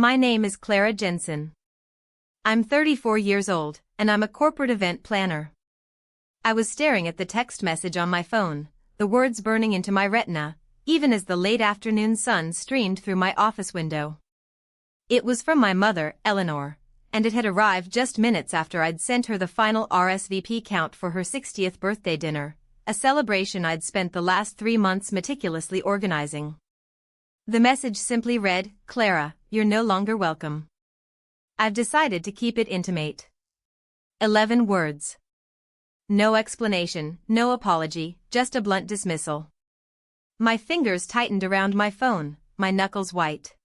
My name is Clara Jensen. I'm 34 years old, and I'm a corporate event planner. I was staring at the text message on my phone, the words burning into my retina, even as the late afternoon sun streamed through my office window. It was from my mother, Eleanor, and it had arrived just minutes after I'd sent her the final RSVP count for her 60th birthday dinner, a celebration I'd spent the last 3 months meticulously organizing. The message simply read, "Clara, you're no longer welcome. I've decided to keep it intimate." 11 words. No explanation, no apology, just a blunt dismissal. My fingers tightened around my phone, my knuckles white.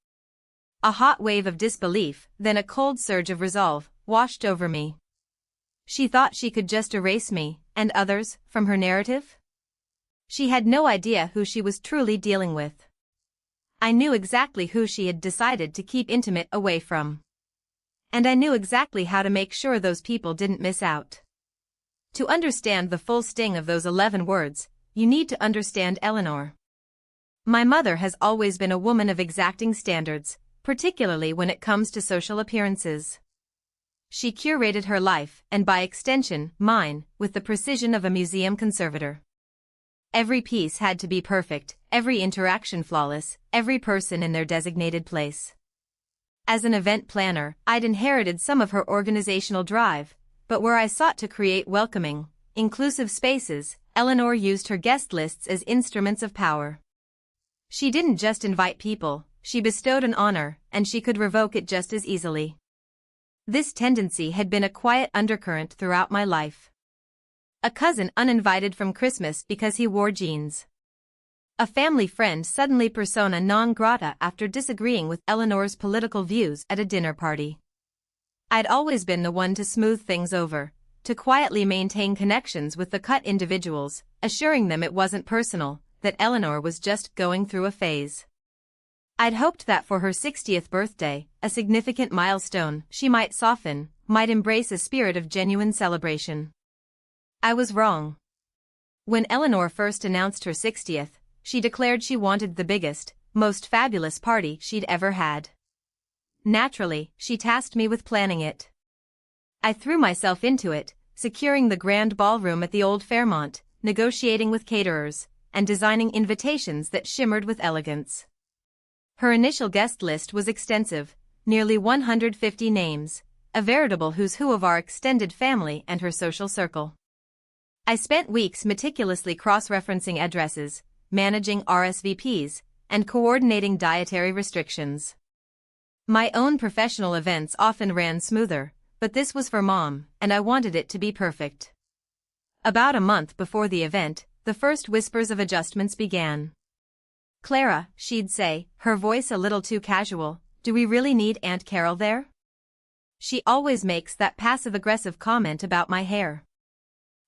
A hot wave of disbelief, then a cold surge of resolve, washed over me. She thought she could just erase me, and others, from her narrative? She had no idea who she was truly dealing with. I knew exactly who she had decided to keep intimate away from. And I knew exactly how to make sure those people didn't miss out. To understand the full sting of those 11 words, you need to understand Eleanor. My mother has always been a woman of exacting standards, particularly when it comes to social appearances. She curated her life, and by extension, mine, with the precision of a museum conservator. Every piece had to be perfect, every interaction flawless, every person in their designated place. As an event planner, I'd inherited some of her organizational drive, but where I sought to create welcoming, inclusive spaces, Eleanor used her guest lists as instruments of power. She didn't just invite people, she bestowed an honor, and she could revoke it just as easily. This tendency had been a quiet undercurrent throughout my life. A cousin uninvited from Christmas because he wore jeans. A family friend suddenly persona non grata after disagreeing with Eleanor's political views at a dinner party. I'd always been the one to smooth things over, to quietly maintain connections with the cut individuals, assuring them it wasn't personal, that Eleanor was just going through a phase. I'd hoped that for her 60th birthday, a significant milestone, she might soften, might embrace a spirit of genuine celebration. I was wrong. When Eleanor first announced her 60th, she declared she wanted the biggest, most fabulous party she'd ever had. Naturally, she tasked me with planning it. I threw myself into it, securing the grand ballroom at the old Fairmont, negotiating with caterers, and designing invitations that shimmered with elegance. Her initial guest list was extensive, nearly 150 names, a veritable who's who of our extended family and her social circle. I spent weeks meticulously cross-referencing addresses, managing RSVPs, and coordinating dietary restrictions. My own professional events often ran smoother, but this was for Mom, and I wanted it to be perfect. About a month before the event, the first whispers of adjustments began. "Clara," she'd say, her voice a little too casual, "do we really need Aunt Carol there?" She always makes that passive-aggressive comment about my hair.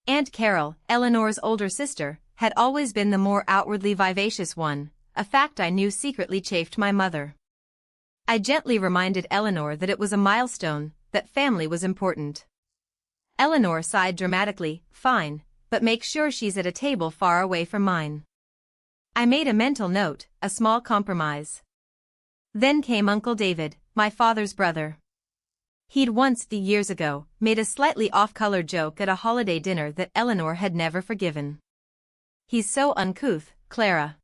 Aunt Carol, Eleanor's older sister, had always been the more outwardly vivacious one, a fact I knew secretly chafed my mother. I gently reminded Eleanor that it was a milestone, that family was important. Eleanor sighed dramatically, "Fine, but make sure she's at a table far away from mine." I made a mental note, a small compromise. Then came Uncle David, my father's brother. He'd once, years ago, made a slightly off-color joke at a holiday dinner that Eleanor had never forgiven. "He's so uncouth, Clara.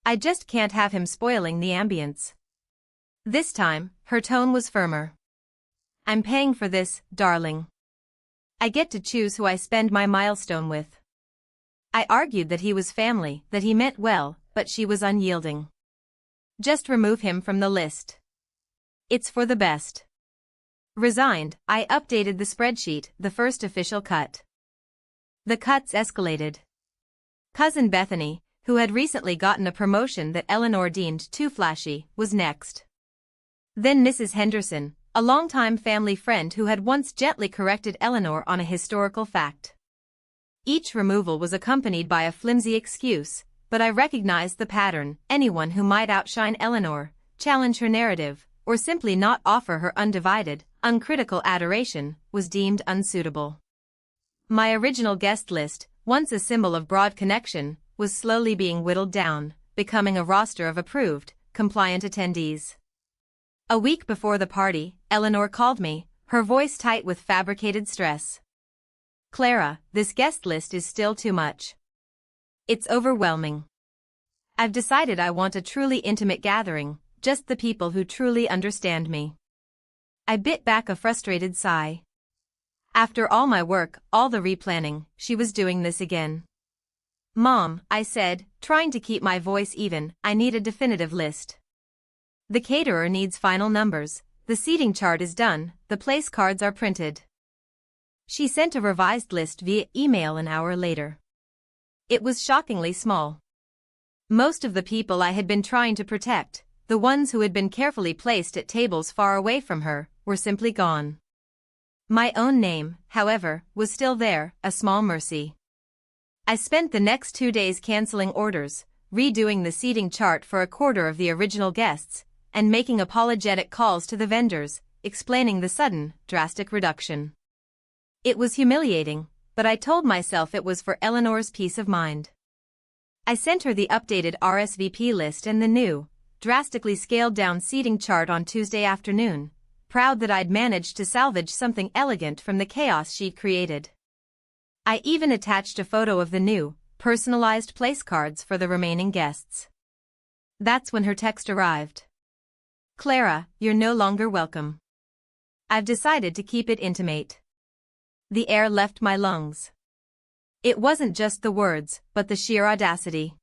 I just can't have him spoiling the ambience." This time, her tone was firmer. "I'm paying for this, darling. I get to choose who I spend my milestone with." I argued that he was family, that he meant well, but she was unyielding. "Just remove him from the list. It's for the best." Resigned, I updated the spreadsheet, the first official cut. The cuts escalated. Cousin Bethany, who had recently gotten a promotion that Eleanor deemed too flashy, was next. Then Mrs. Henderson, a longtime family friend who had once gently corrected Eleanor on a historical fact. Each removal was accompanied by a flimsy excuse, but I recognized the pattern: anyone who might outshine Eleanor, challenge her narrative, or simply not offer her undivided, uncritical adoration, was deemed unsuitable. My original guest list, once a symbol of broad connection, was slowly being whittled down, becoming a roster of approved, compliant attendees. A week before the party, Eleanor called me, her voice tight with fabricated stress. Clara, this guest list is still too much. It's overwhelming. I've decided I want a truly intimate gathering, just the people who truly understand me. I bit back a frustrated sigh. After all my work, all the replanning, she was doing this again. Mom, I said, trying to keep my voice even, I need a definitive list. The caterer needs final numbers, the seating chart is done, the place cards are printed. She sent a revised list via email an hour later. It was shockingly small. Most of the people I had been trying to protect, the ones who had been carefully placed at tables far away from her, were simply gone. My own name, however, was still there, a small mercy. I spent the next 2 days canceling orders, redoing the seating chart for a quarter of the original guests, and making apologetic calls to the vendors, explaining the sudden, drastic reduction. It was humiliating, but I told myself it was for Eleanor's peace of mind. I sent her the updated RSVP list and the new, drastically scaled-down seating chart on Tuesday afternoon, proud that I'd managed to salvage something elegant from the chaos she'd created. I even attached a photo of the new, personalized place cards for the remaining guests. That's when her text arrived. Clara, you're no longer welcome. I've decided to keep it intimate. The air left my lungs. It wasn't just the words, but the sheer audacity.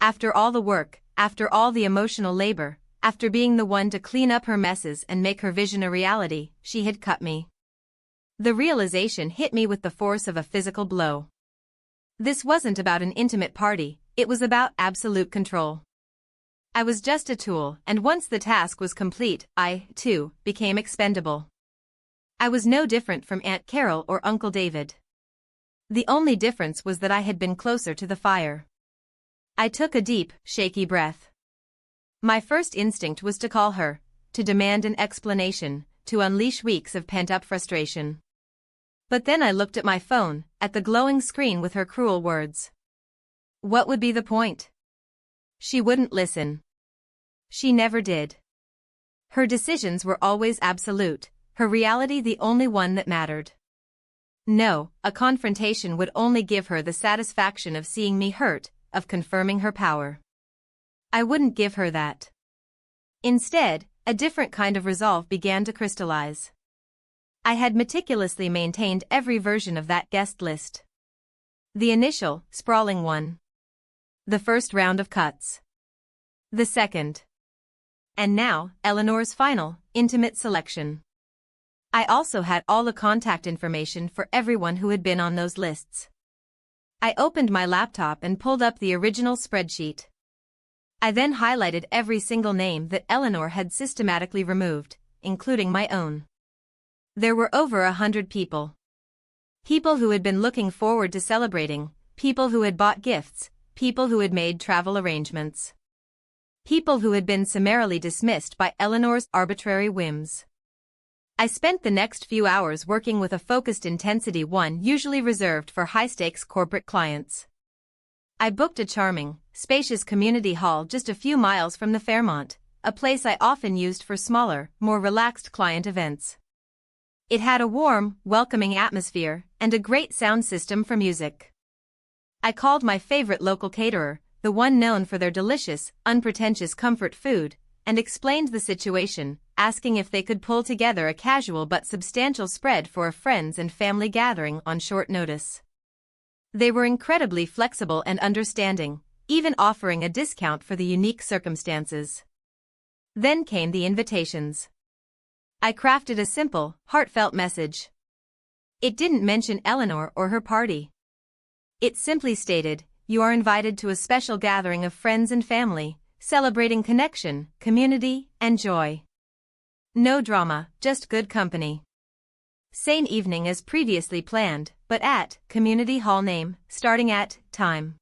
After all the work, after all the emotional labor, after being the one to clean up her messes and make her vision a reality, she had cut me. The realization hit me with the force of a physical blow. This wasn't about an intimate party, it was about absolute control. I was just a tool, and once the task was complete, I, too, became expendable. I was no different from Aunt Carol or Uncle David. The only difference was that I had been closer to the fire. I took a deep, shaky breath. My first instinct was to call her, to demand an explanation, to unleash weeks of pent-up frustration. But then I looked at my phone, at the glowing screen with her cruel words. What would be the point? She wouldn't listen. She never did. Her decisions were always absolute, her reality the only one that mattered. No, a confrontation would only give her the satisfaction of seeing me hurt, of confirming her power. I wouldn't give her that. Instead, a different kind of resolve began to crystallize. I had meticulously maintained every version of that guest list. The initial, sprawling one. The first round of cuts. The second. And now, Eleanor's final, intimate selection. I also had all the contact information for everyone who had been on those lists. I opened my laptop and pulled up the original spreadsheet. I then highlighted every single name that Eleanor had systematically removed, including my own. There were over 100 people. People who had been looking forward to celebrating, people who had bought gifts, people who had made travel arrangements. People who had been summarily dismissed by Eleanor's arbitrary whims. I spent the next few hours working with a focused intensity one usually reserved for high-stakes corporate clients. I booked a charming, spacious community hall just a few miles from the Fairmont, a place I often used for smaller, more relaxed client events. It had a warm, welcoming atmosphere and a great sound system for music. I called my favorite local caterer, the one known for their delicious, unpretentious comfort food, and explained the situation, asking if they could pull together a casual but substantial spread for a friends and family gathering on short notice. They were incredibly flexible and understanding, even offering a discount for the unique circumstances. Then came the invitations. I crafted a simple, heartfelt message. It didn't mention Eleanor or her party. It simply stated, "You are invited to a special gathering of friends and family, celebrating connection, community, and joy. No drama, just good company. Same evening as previously planned, but at community hall name, starting at time."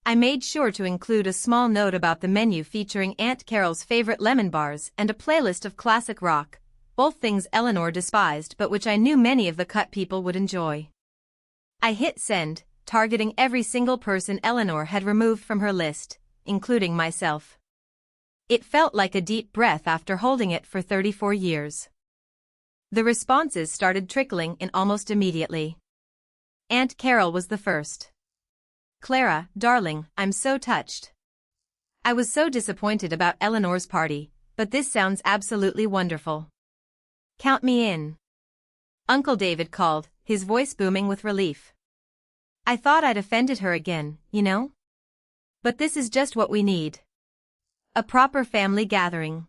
I made sure to include a small note about the menu featuring Aunt Carol's favorite lemon bars and a playlist of classic rock, both things Eleanor despised but which I knew many of the cut people would enjoy. I hit send, targeting every single person Eleanor had removed from her list, including myself. It felt like a deep breath after holding it for 34 years. The responses started trickling in almost immediately. Aunt Carol was the first. "Clara, darling, I'm so touched. I was so disappointed about Eleanor's party, but this sounds absolutely wonderful. Count me in." Uncle David called, his voice booming with relief. "I thought I'd offended her again, you know? But this is just what we need. A proper family gathering."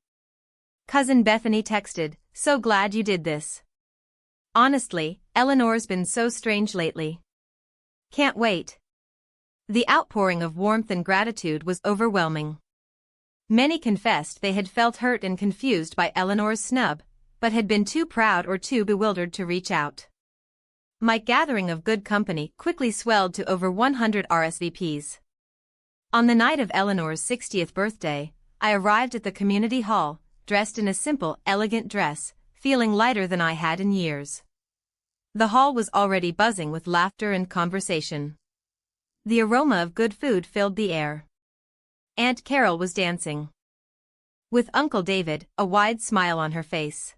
Cousin Bethany texted, "So glad you did this. Honestly, Eleanor's been so strange lately. Can't wait." The outpouring of warmth and gratitude was overwhelming. Many confessed they had felt hurt and confused by Eleanor's snub, but had been too proud or too bewildered to reach out. My gathering of good company quickly swelled to over 100 RSVPs. On the night of Eleanor's 60th birthday, I arrived at the community hall, dressed in a simple, elegant dress, feeling lighter than I had in years. The hall was already buzzing with laughter and conversation. The aroma of good food filled the air. Aunt Carol was dancing, with Uncle David, a wide smile on her face.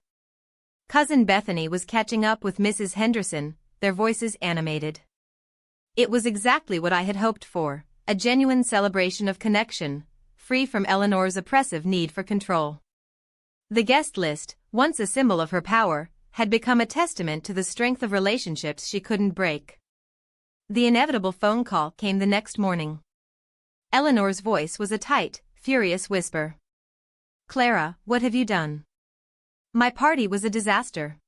Cousin Bethany was catching up with Mrs. Henderson, their voices animated. It was exactly what I had hoped for, a genuine celebration of connection, free from Eleanor's oppressive need for control. The guest list, once a symbol of her power, had become a testament to the strength of relationships she couldn't break. The inevitable phone call came the next morning. Eleanor's voice was a tight, furious whisper. "Clara, what have you done? My party was a disaster.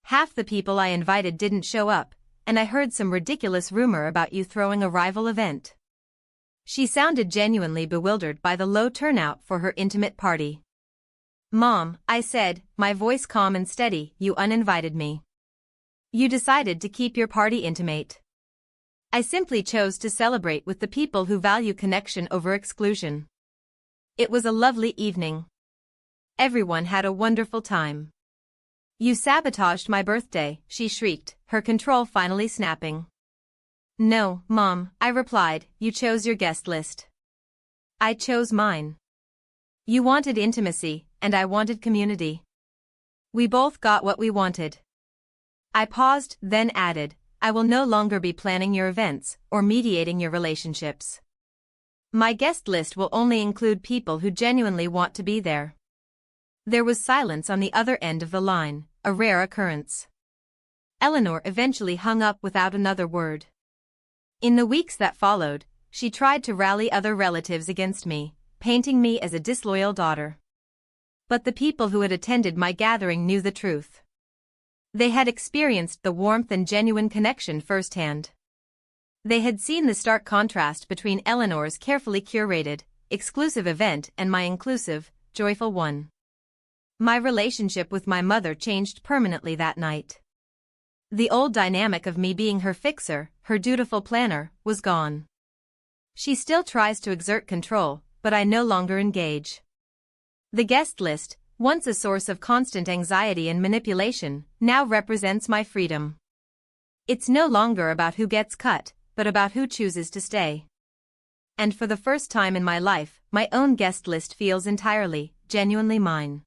Half the people I invited didn't show up, and I heard some ridiculous rumor about you throwing a rival event." She sounded genuinely bewildered by the low turnout for her intimate party. "Mom," I said, my voice calm and steady, "you uninvited me. You decided to keep your party intimate. I simply chose to celebrate with the people who value connection over exclusion. It was a lovely evening. Everyone had a wonderful time." "You sabotaged my birthday," she shrieked, her control finally snapping. "No, Mom," I replied, "you chose your guest list. I chose mine. You wanted intimacy, and I wanted community. We both got what we wanted." I paused, then added, "I will no longer be planning your events or mediating your relationships. My guest list will only include people who genuinely want to be there." There was silence on the other end of the line, a rare occurrence. Eleanor eventually hung up without another word. In the weeks that followed, she tried to rally other relatives against me, painting me as a disloyal daughter. But the people who had attended my gathering knew the truth. They had experienced the warmth and genuine connection firsthand. They had seen the stark contrast between Eleanor's carefully curated, exclusive event and my inclusive, joyful one. My relationship with my mother changed permanently that night. The old dynamic of me being her fixer, her dutiful planner, was gone. She still tries to exert control, but I no longer engage. The guest list, once a source of constant anxiety and manipulation, now represents my freedom. It's no longer about who gets cut, but about who chooses to stay. And for the first time in my life, my own guest list feels entirely, genuinely mine.